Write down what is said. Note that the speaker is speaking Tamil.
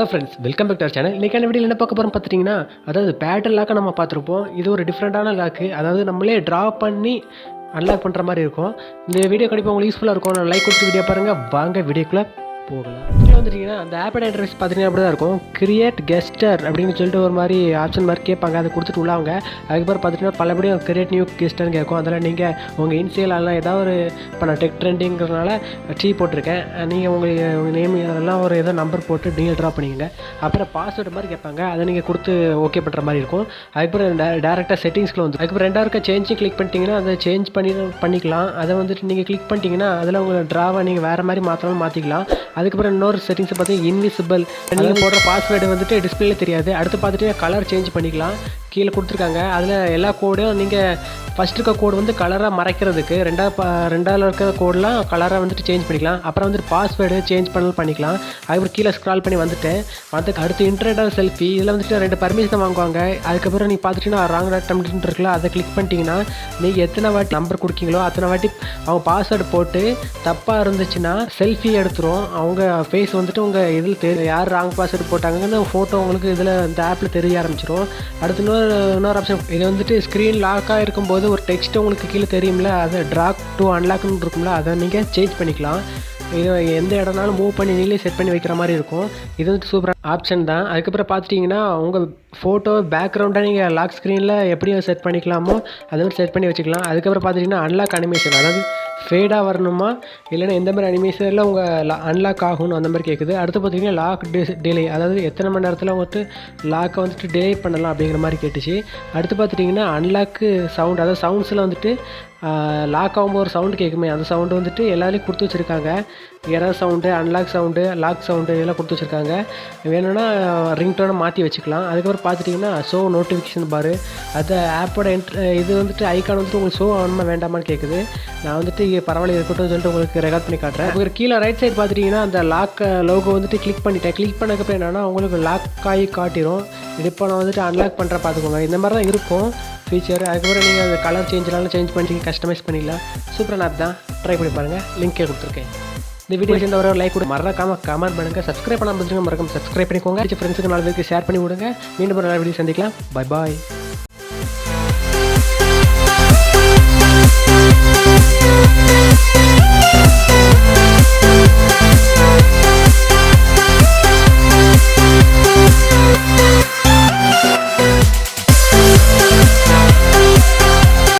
Hello friends, welcome back to our channel. இன்றைக்கான வீடியோவில் என்ன பார்க்க போகிறோம் பார்த்துட்டிங்கன்னா, அதாவது பேட்டர்ன் லாக்கை நம்ம பார்த்துருப்போம். இது ஒரு டிஃப்ரெண்ட்டான லாக்கு, அதாவது நம்மளே ட்ரா பண்ணி அன்லாக் பண்ணுற மாதிரி இருக்கும். இந்த வீடியோ கண்டிப்பாக உங்களுக்கு யூஸ்ஃபுல்லாக இருக்கும். லைக் கொடுத்து வீடியோ பாருங்கள். வாங்க வீடியோக்குள்ளே போகலாம். இதில் வந்துட்டிங்கன்னா அந்த ஆப்போட இன்டர்ஃபேஸ் பார்த்தீங்கன்னா அப்படி தான் இருக்கும். கிரியேட் கெஸ்டர் அப்படின்னு சொல்லிட்டு ஒரு மாதிரி ஆப்ஷன் மாதிரி கேட்பாங்க. அதை கொடுத்துட்டு உள்ளவங்க அதுக்கப்புறம் பார்த்துட்டிங்கன்னா பலபடியும் கிரியேட் நியூ கெஸ்டர்னு கேட்கும். அதில் நீங்கள் உங்கள் இன்சியல் அதெல்லாம் ஏதாவது ஒரு இப்போ நான் டெக் ட்ரெண்டிங்கிறதுனால போட்டிருக்கேன். நீங்கள் உங்கள் நேம் அதெல்லாம் ஒரு ஏதோ நம்பர் போட்டு நீங்கள் ட்ரா பண்ணிக்கங்க. அப்புறம் பாஸ்வேர்டு மாதிரி கேட்பாங்க. அதை நீங்கள் கொடுத்து ஓகே பண்ணுற மாதிரி இருக்கும். அதுக்கப்புறம் டேரெக்டாக செட்டிங்ஸ்க்குள்ள வந்து அதுக்கப்புறம் ரெண்டாவது சேஞ்சிங் கிளிக் பண்ணிட்டீங்கன்னா அதை சேஞ்ச் பண்ணிக்கலாம். அதை வந்துட்டு நீங்கள் கிளிக் பண்ணிட்டீங்கன்னா அதில் உங்களை ட்ராவை நீங்கள் வேறு மாதிரி மாற்றணும் மாற்றிக்கலாம். அதுக்கப்புறம் இன்னொரு செட்டிங்ஸை பார்த்தீங்கன்னா இன்விசிபிள், நீங்கள் போடுற பாஸ்வேர்டு வந்துட்டு டிஸ்பிளேல தெரியாது. அடுத்து பார்த்துட்டு கலர் சேஞ்ச் பண்ணிக்கலாம். கீழே கொடுத்துருக்காங்க. அதில் எல்லா கோடும் நீங்கள் ஃபஸ்ட் இருக்க கோடு வந்து கலராக மறைக்கிறதுக்கு, ரெண்டாவது இருக்கிற கோடெலாம் கலராக வந்துட்டு சேஞ்ச் பண்ணிக்கலாம். அப்புறம் வந்துட்டு பாஸ்வேர்டு சேஞ்ச் பண்ணிக்கலாம். அதுக்கப்புறம் கீழே ஸ்க்ரால் பண்ணி வந்துட்டேன். அடுத்து இன்டர்நெட் செல்ஃபி, இதில் வந்துட்டு 2 பர்மிஷன் வாங்குவாங்க. அதுக்கப்புறம் நீங்கள் பார்த்துட்டிங்கன்னா ராங் அட்டெம்ப்ட் இருக்குல்ல, அதை கிளிக் பண்ணிட்டீங்கன்னா நீங்கள் எத்தனை வாட்டி நம்பர் கொடுக்கீங்களோ அத்தனை வாட்டி அவங்க பாஸ்வேர்டு போட்டு தப்பாக இருந்துச்சுன்னா செல்ஃபி எடுத்துரும். அவங்க ஃபேஸ் வந்துட்டு உங்கள் இதில் யார் ராங் பாஸ்வேர்டு போட்டாங்கன்னு ஃபோட்டோ உங்களுக்கு இதில் இந்த ஆப்பில் தெரிய ஆரம்பிச்சிடும். அடுத்து இன்னொரு ஆப்ஷன், இது வந்துட்டு ஸ்க்ரீன் லாக்காக இருக்கும்போது ஒரு டெக்ஸ்ட் உங்களுக்கு கீழே தெரியும்ல, அது ட்ராக் டு அன்லாக்னு இருக்கும்ல, அதை நீங்கள் சேஞ்ச் பண்ணிக்கலாம். இது எந்த இடம்னாலும் மூவ் பண்ணி நீங்களே செட் பண்ணி வைக்கிற மாதிரி இருக்கும். இது வந்து சூப்பரான ஆப்ஷன் தான். அதுக்கப்புறம் பார்த்துட்டிங்கன்னா உங்கள் ஃபோட்டோ பேக்ரவுண்டாக நீங்கள் லாக் ஸ்க்ரீனில் எப்படியும் செட் பண்ணிக்கலாமோ அது மாதிரி செட் பண்ணி வச்சுக்கலாம். அதுக்கப்புறம் பார்த்துட்டிங்கன்னா அன்லாக் அனிமேஷன், அதாவது ஃபேடாக வரணுமா இல்லைன்னா எந்த மாதிரி அனிமேஷனில் உங்கள் அன்லாக் ஆகணும் அந்த மாதிரி கேட்குது. அடுத்து பார்த்திங்கன்னா லாக் டிலே, அதாவது எத்தனை மணி நேரத்தில் வந்துட்டு லாக்கை வந்துட்டு டிலே பண்ணலாம் அப்படிங்கிற மாதிரி கேட்டுச்சு. அடுத்து பார்த்துட்டிங்கன்னா அன்லாக்கு சவுண்ட், அதாவது சவுண்ட்ஸில் வந்துட்டு லாக் ஆகும்போது ஒரு சவுண்டு கேட்குமே, அந்த சவுண்டு வந்துட்டு எல்லாரையும் கொடுத்து வச்சுருக்காங்க. Error sound, unlock sound, lock sound இதெல்லாம் கொடுத்து வச்சுருக்காங்க. வேணும்னா ரிங்டோனை மாற்றி வச்சுக்கலாம். அதுக்கப்புறம் பார்த்துட்டிங்கன்னா ஷோ நோட்டிஃபிகேஷன் பாரு, அது ஆப்போட இது வந்துட்டு ஐக்கான் வந்துட்டு உங்களுக்கு ஷோ ஆகணுமா வேண்டாமான்னு கேட்குது. நான் வந்துட்டு பரவாயில்ல இருக்கட்டும் சொல்லிட்டு உங்களுக்கு ரெக்கார்ட் பண்ணி காட்டுறேன். உங்களுக்கு கீழே ரைட் சைடு பார்த்துட்டிங்கன்னா அந்த லாக் லோகோ வந்துட்டு கிளிக் பண்ணிட்டேன். கிளிக் பண்ணதுக்கப்புறம் என்னென்னா உங்களுக்கு லாக் ஆகி காட்டிடும். இது இப்போ நான் வந்துட்டு அன்லாக் பண்ணுற பார்த்துக்கோங்க. இந்த மாதிரி தான் இருக்கும் ஃபீச்சர். அதுக்கப்புறம் நீங்கள் அந்த கலர் சேஞ்ச்னாலும் சேஞ்ச் பண்ணி கஸ்டமைஸ் பண்ணிக்கலாம். சூப்பரான ஆப் தான், ட்ரை பண்ணி பாருங்கள். லிங்க்கே கொடுத்துருக்கேன். இந்த வீடியோ சேர்ந்த ஒரு லைக் கூட மறக்காமல் கமெண்ட் பண்ணுங்கள். சப்ஸ்கிரைப் பண்ணாமல் இருந்துச்சுங்க, மறக்காம சப்ஸ்கிரைப் பண்ணிக்கோங்க. ஃப்ரெண்ட்ஸுக்கு 4 பேருக்கு ஷேர் பண்ணி விடுங்க. மீண்டும் ஒரு நல்ல வீடியோ சந்திக்கலாம். Bye bye.